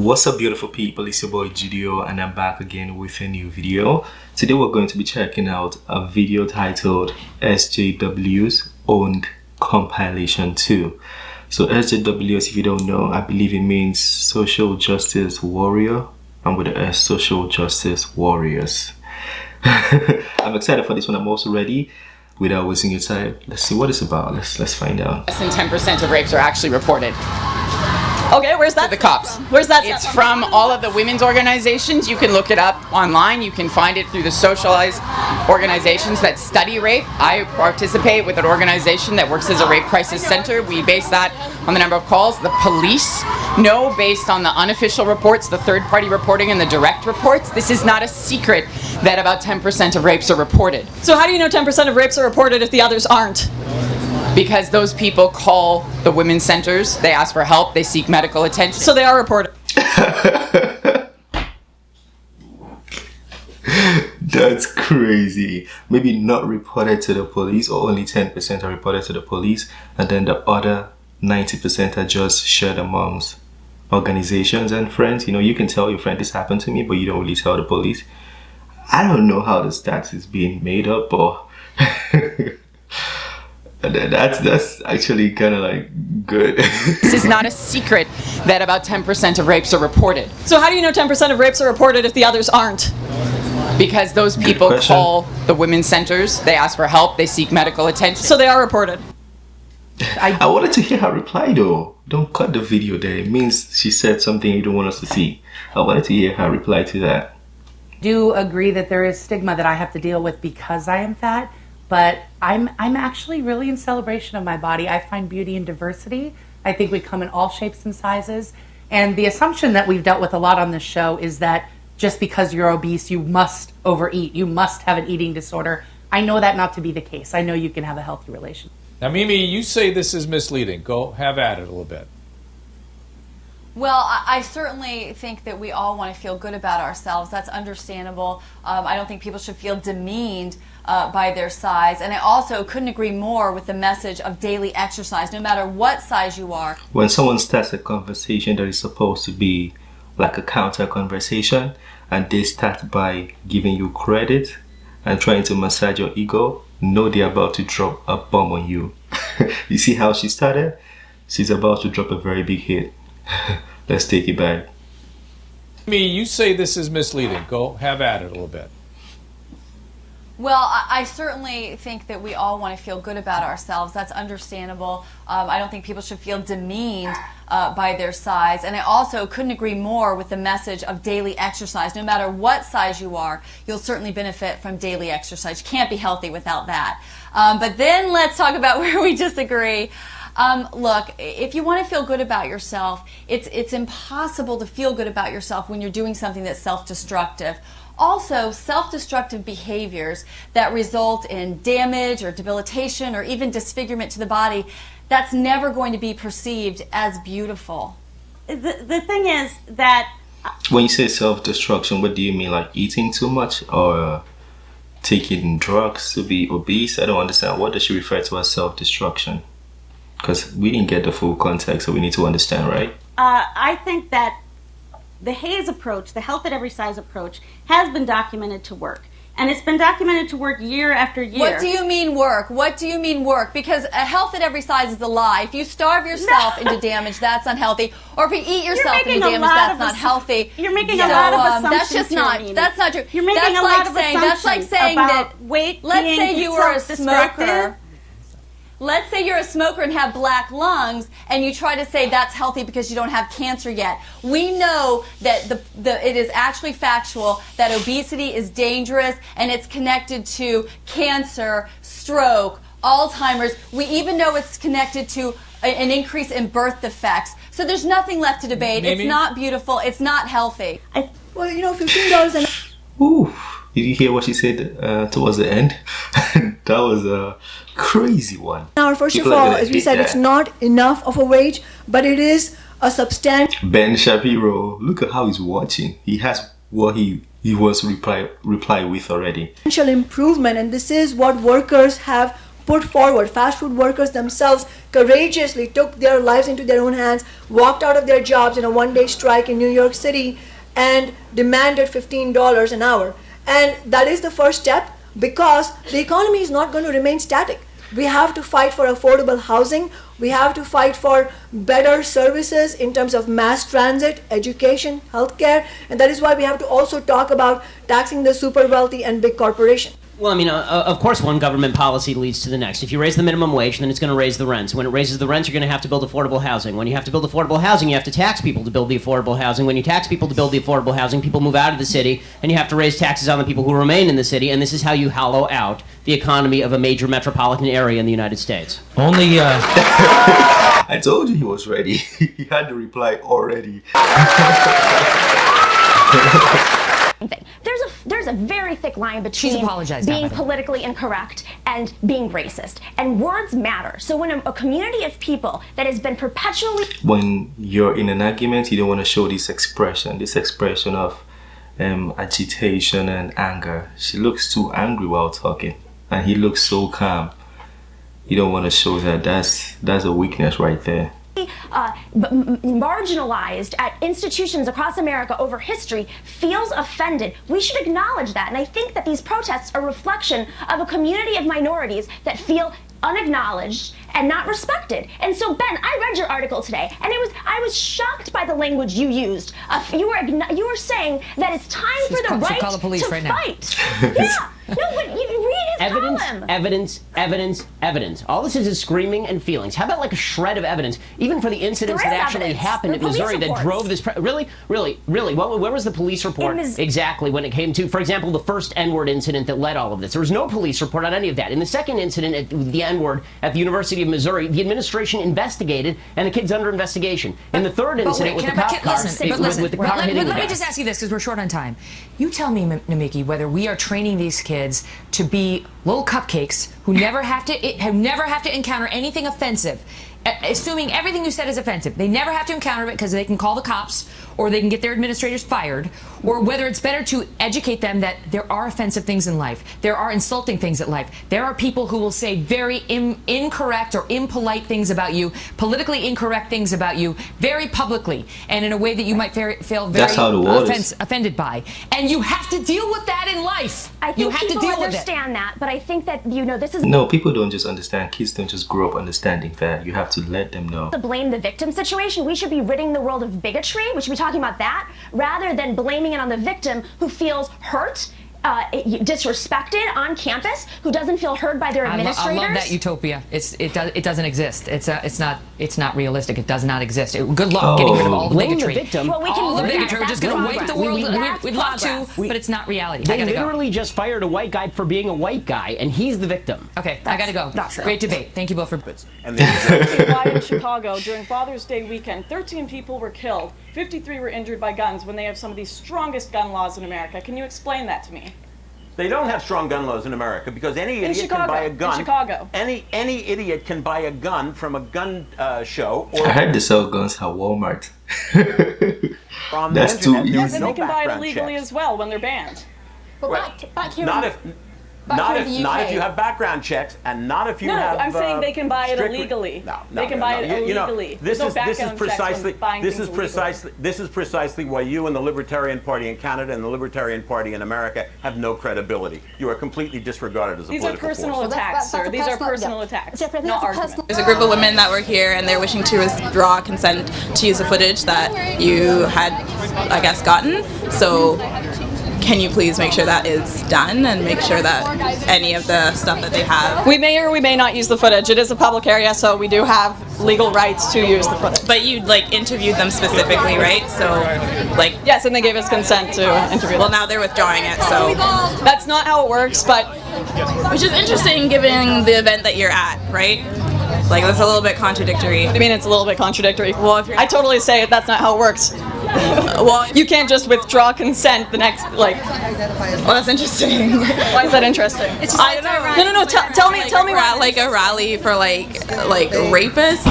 What's up, beautiful people? It's your boy Judeo, and I'm back again with a new video. Today we're going to be checking out a video titled SJWS owned compilation 2. So SJWS, if you don't know, I believe it means social justice warrior, and with the S, social justice warriors. I'm excited for this one. I'm also ready. Without wasting your time, let's see what it's about. Let's find out. Less than 10% of rapes are actually reported. Okay, where's that? To the cops. Where's that? It's from all of the women's organizations. You can look it up online. You can find it through the socialized organizations that study rape. I participate with an organization that works as a rape crisis center. We base that on the number of calls. The police know based on the unofficial reports, the third-party reporting, and the direct reports. This is not a secret that about 10% of rapes are reported. So how do you know 10% of rapes are reported if the others aren't? Because those people call the women's centers, they ask for help, they seek medical attention. So they are reported. That's crazy. Maybe not reported to the police, or only 10% are reported to the police, and then the other 90% are just shared amongst organizations and friends. You know, you can tell your friend this happened to me, but you don't really tell the police. I don't know how the stats is being made up, or that's actually kind of like good. This is not a secret that about 10% of rapes are reported. So how do you know 10% of rapes are reported if the others aren't? Because those people call the women's centers, they ask for help, they seek medical attention. So they are reported. I wanted to hear her reply though. Don't cut the video there. It means she said something you don't want us to see. I wanted to hear her reply to that. Do agree that there is stigma that I have to deal with because I am fat, but I'm actually really in celebration of my body. I find beauty in diversity. I think we come in all shapes and sizes. And the assumption that we've dealt with a lot on this show is that just because you're obese, you must overeat. You must have an eating disorder. I know that not to be the case. I know you can have a healthy relationship. Now, Mimi, you say this is misleading. Go have at it a little bit. Well, I certainly think that we all want to feel good about ourselves. That's understandable. I don't think people should feel demeaned by their size. And I also couldn't agree more with the message of daily exercise, no matter what size you are. When someone starts a conversation that is supposed to be like a counter conversation, and they start by giving you credit and trying to massage your ego, know they're about to drop a bomb on you. You see how she started? She's about to drop a very big hit. Let's take it back. Mimi, you say this is misleading. Go have at it a little bit. Well, I certainly think that we all want to feel good about ourselves. That's understandable. I don't think people should feel demeaned by their size. And I also couldn't agree more with the message of daily exercise. No matter what size you are, you'll certainly benefit from daily exercise. You can't be healthy without that. But then let's talk about where we disagree. Look, if you want to feel good about yourself, it's impossible to feel good about yourself when you're doing something that's self-destructive. Also, self-destructive behaviors that result in damage or debilitation or even disfigurement to the body, that's never going to be perceived as beautiful. The thing is that... When you say self-destruction, what do you mean? Like eating too much or taking drugs to be obese? I don't understand. What does she refer to as self-destruction? Because we didn't get the full context, so we need to understand, right? I think that the HAES approach, the health at every size approach, has been documented to work. And it's been documented to work year after year. What do you mean work? What do you mean work? Because a health at every size is a lie. If you starve yourself into damage, that's unhealthy. Or if you eat yourself into damage, that's not healthy. You're making a lot of assumptions. That's just not. Here, that's not true. You're making a lot of assumptions. That's like saying that. Weight let's being say you were a self-destructive. smoker. Let's say you're a smoker and have black lungs, and you try to say that's healthy because you don't have cancer yet. We know that it is actually factual that obesity is dangerous, and it's connected to cancer, stroke, Alzheimer's. We even know it's connected to an increase in birth defects. So there's nothing left to debate. Maybe. It's not beautiful. It's not healthy. Well, you know, $15 an Ooh, did you hear what she said towards the end? That was a crazy one. hour. First People of are all, gonna as we hate said, that. it's not enough of a wage, but it is a substantial Ben Shapiro, look at how he's watching. He has what he wants to reply with already. improvement, and this is what workers have put forward. Fast food workers themselves courageously took their lives into their own hands, walked out of their jobs in a one-day strike in New York City, and demanded $15 an hour. And that is the first step, because the economy is not going to remain static. We have to fight for affordable housing. We have to fight for better services in terms of mass transit, education, healthcare, and that is why we have to also talk about taxing the super wealthy and big corporations. Well, I mean, of course, one government policy leads to the next. If you raise the minimum wage, then it's going to raise the rents. When it raises the rents, you're going to have to build affordable housing. When you have to build affordable housing, you have to tax people to build the affordable housing. When you tax people to build the affordable housing, people move out of the city, and you have to raise taxes on the people who remain in the city, and this is how you hollow out the economy of a major metropolitan area in the United States. Only, I told you he was ready. He had the reply already. There's a very thick line between being politically incorrect and being racist. And words matter. So when a community of people that has been perpetually... When you're in an argument, you don't want to show this expression of agitation and anger. She looks too angry while talking, and he looks so calm. You don't want to show that. That's a weakness right there. marginalized at institutions across America over history feels offended. We should acknowledge that. And I think that these protests are a reflection of a community of minorities that feel unacknowledged and not respected. And so, Ben, I read your article today, and I was shocked by the language you used. You were saying that it's time for the right to fight. Yeah. No, but you read his column. Evidence. All this is screaming and feelings. How about like a shred of evidence, even for the incidents that actually happened in Missouri that drove this? Really? Where was the police report exactly when it came to, for example, the first N-word incident that led all of this? There was no police report on any of that. In the second incident, at the N-word at the University of Missouri, the administration investigated, and the kid's under investigation. In the third incident with the cop car, let me just ask you this, because we're short on time. You tell me, Namiki, whether we are training these kids to be little cupcakes who never have to encounter anything offensive. Assuming everything you said is offensive, they never have to encounter it because they can call the cops or they can get their administrators fired, or whether it's better to educate them that there are offensive things in life, there are insulting things in life, there are people who will say very incorrect or impolite things about you, politically incorrect things about you, very publicly, and in a way that you might feel very offended by. And you have to deal with that in life. I think people understand that, but I think that, this is... No, people don't just understand. Kids don't just grow up understanding that. You have to let them know. To blame the victim situation, we should be ridding the world of bigotry. We should be talking about that rather than blaming it on the victim who feels hurt, disrespected on campus, who doesn't feel heard by their administrators. I love that utopia. It doesn't exist. It's not realistic. It does not exist. Good luck getting rid of all the bigotry. Well, we can all the look bigotry. We're just going to wipe the world. We'd love to, but it's not reality. They literally just fired a white guy for being a white guy, and he's the victim. Okay, I got to go. Great debate. Thank you both for... In Chicago, during Father's Day weekend, 13 people were killed. 53 were injured by guns when they have some of the strongest gun laws in America. Can you explain that to me? They don't have strong gun laws in America because any idiot can buy a gun. In Chicago. Any idiot can buy a gun from a gun show. Or I heard they sell guns at Walmart. From That's the internet. too easy. Yes, and they can buy it illegally as well when they're banned. But back here, not if you have background checks, and not if you have. No, I'm saying they can buy it illegally. They can buy it illegally. This is precisely why you and the Libertarian Party in Canada and the Libertarian Party in America have no credibility. You are completely disregarded as a political force. These are personal attacks, sir. These are personal attacks, no argument. There's a group of women that were here, and they're wishing to withdraw consent to use the footage that you had, I guess, gotten. So, can you please make sure that is done and make sure that any of the stuff that they have... We may or we may not use the footage. It is a public area, so we do have legal rights to use the footage. But you, interviewed them specifically, right? So, Yes, and they gave us consent to interview them. Well, now they're withdrawing it, so... That's not how it works, but... Which is interesting given the event that you're at, right? That's a little bit contradictory. I mean, it's a little bit contradictory. Well, if I totally say that's not how it works. Well, you can't just withdraw consent the next, Well, that's interesting. Why is that interesting? It's just I don't know. No. Tell me why. Like a rally for like rapists.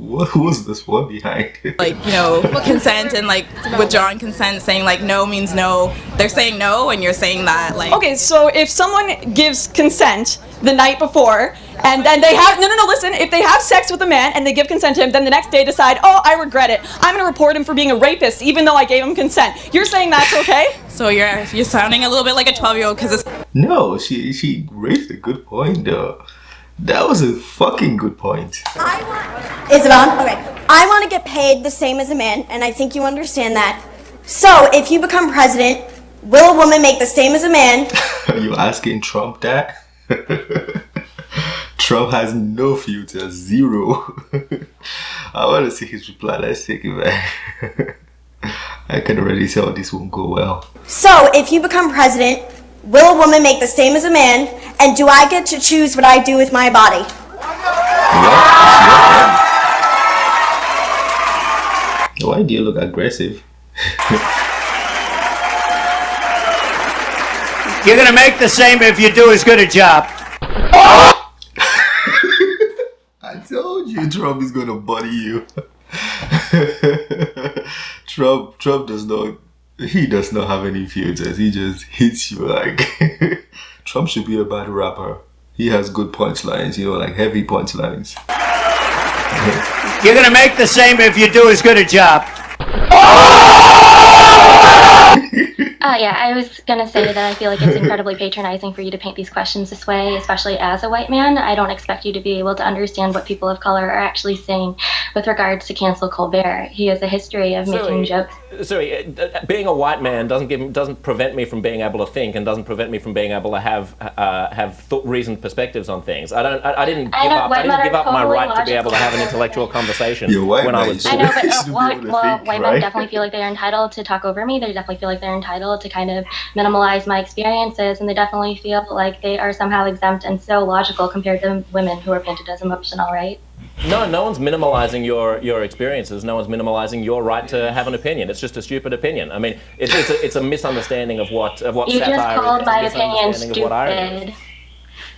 what was this one behind? Like, you know, consent and like withdrawing consent, saying like no means no. They're saying no and you're saying that like. Okay, so if someone gives consent the night before and then they have, no, listen, if they have sex with a man and they give consent to him, then the next day decide, oh, I regret it. I'm going to report him for being a rapist even though I gave him consent. You're saying that's okay? So you're sounding a little bit like a 12-year-old because it's. No, she raised a good point though. That was a fucking good point. Is it on? Okay. I want to get paid the same as a man, and I think you understand that. So, if you become president, will a woman make the same as a man? Are you asking Trump that? Trump has no future, zero. I want to see his reply. Let's take it back. I can already tell this won't go well. So, if you become president, will a woman make the same as a man? And do I get to choose what I do with my body? Why do you look aggressive? You're gonna make the same if you do as good a job. I told you Trump is gonna body you. Trump does not have any filters. He just hits you like. Trump should be a bad rapper. He has good punchlines, you know, like heavy punchlines. You're gonna make the same if you do as good a job. Yeah, I was going to say that I feel like it's incredibly patronizing for you to paint these questions this way, especially as a white man. I don't expect you to be able to understand what people of color are actually saying with regards to cancel Colbert. He has a history of making jokes. Sorry, being a white man doesn't prevent me from being able to think, and doesn't prevent me from being able to have reasoned perspectives on things. I didn't give up my right to be able to have an intellectual conversation when I was. I know, but white men definitely feel like they're entitled to talk over me. They definitely feel like they're entitled to kind of minimalize my experiences, and they definitely feel like they are somehow exempt and so logical compared to women who are painted as emotional, right? No one's minimalizing your experiences. No one's minimalizing your right to have an opinion. It's just a stupid opinion. I mean, it's a misunderstanding of what you satire just called is. My opinion stupid.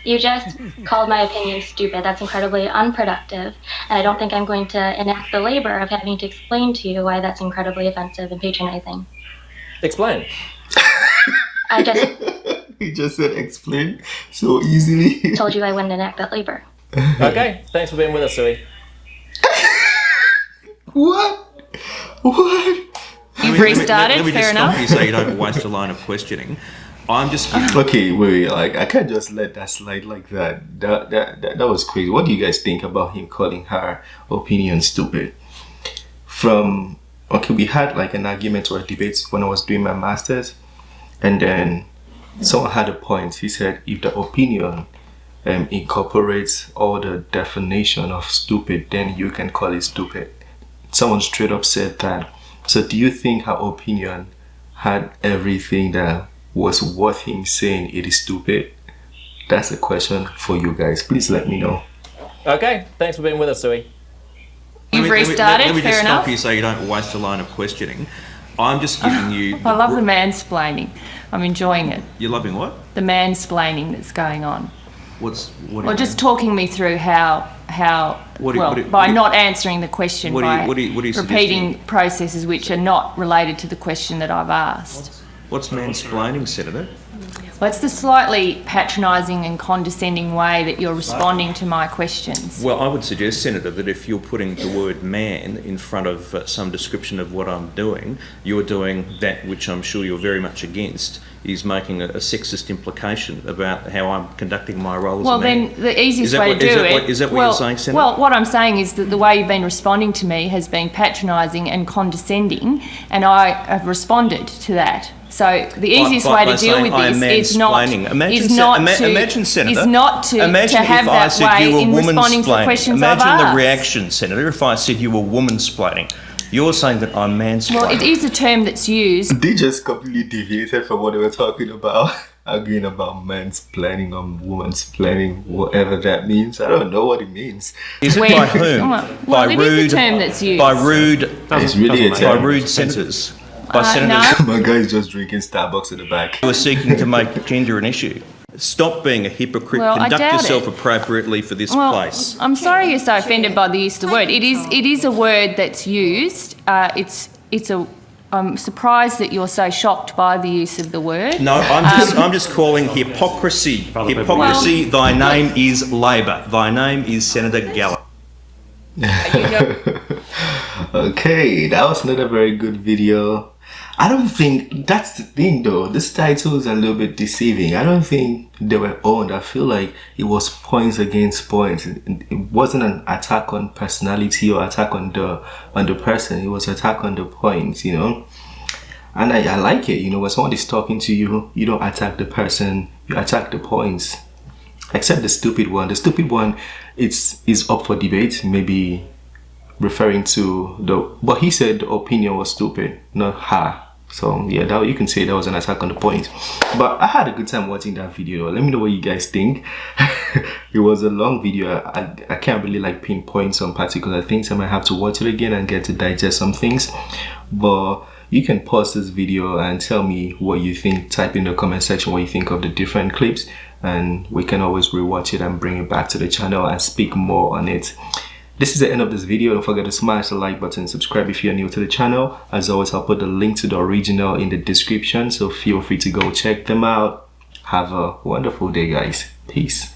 You just called my opinion stupid. That's incredibly unproductive, and I don't think I'm going to enact the labor of having to explain to you why that's incredibly offensive and patronizing. Explain. He just said explain so easily. Told you I wouldn't enact that labor. Okay, thanks for being with us, Sui. What? You've restarted, let me fair enough. Let me just stop you so you don't waste a line of questioning. I'm just kidding. Okay, wait, like I can't just let that slide like that. That was crazy. What do you guys think about him calling her opinion stupid? We had like an argument or a debate when I was doing my master's, and then someone had a point. He said if the opinion incorporates all the definition of stupid, then you can call it stupid. Someone straight up said that. So do you think her opinion had everything that was worth him saying it is stupid? That's a question for you guys. Please let me know. Okay, thanks for being with us, Sui. You've restarted, let me just stop you so you don't waste a line of questioning. I'm just giving you... I love the mansplaining. I'm enjoying it. You're loving what? The mansplaining that's going on. Well, just talking me through how by not answering the question, by repeating processes which are not related to the question that I've asked. What's mansplaining, Senator? Well, it's the slightly patronising and condescending way that you're responding to my questions. Well, I would suggest, Senator, that if you're putting the word man in front of some description of what I'm doing, you're doing that which I'm sure you're very much against, is making a sexist implication about how I'm conducting my role as a man. Well, then the easiest way to do it... Is that what you're saying, Senator? Well, what I'm saying is that the way you've been responding to me has been patronising and condescending, and I have responded to that. So the easiest way to deal with this is not to have that way in responding to the questions I've asked. Imagine the reaction, Senator, if I said you were woman-splaining. You're saying that I'm mansplaining. Well, it is a term that's used. They just completely deviated from what they were talking about. Arguing about mansplaining or womansplaining, whatever that means. I don't know what it means. Is it by whom? Well, it is a term that's used. By rude... It's really a term. By rude senators. By senators. No. My guy's just drinking Starbucks in the back. We're seeking to make gender an issue. Stop being a hypocrite. Well, Conduct yourself appropriately for this place. I'm sorry you're so offended by the use of the word. It is a word that's used. I'm surprised that you're so shocked by the use of the word. No, I'm just calling hypocrisy. Hypocrisy. Thy name is Labor. Thy name is Senator Gallup. Okay, that was not a very good video. I don't think that's the thing though. This title is a little bit deceiving. I don't think they were owned. I feel like it was points against points. It wasn't an attack on personality or attack on the person. It was attack on the points, you know. And I like it, you know, when someone is talking to you, you don't attack the person, you attack the points. Except the stupid one. The stupid one is up for debate, maybe referring to but he said the opinion was stupid, not her. So yeah, that you can say that was an attack on the point. But I had a good time watching that video. Let me know what you guys think. It was a long video. I can't really like pinpoint some particular things. I might have to watch it again and get to digest some things. But you can pause this video and tell me what you think. Type in the comment section what you think of the different clips, and we can always rewatch it and bring it back to the channel and speak more on it. This is the end of this video. Don't forget to smash the like button, subscribe if you're new to the channel. As always, I'll put the link to the original in the description, so feel free to go check them out. Have a wonderful day, guys. Peace.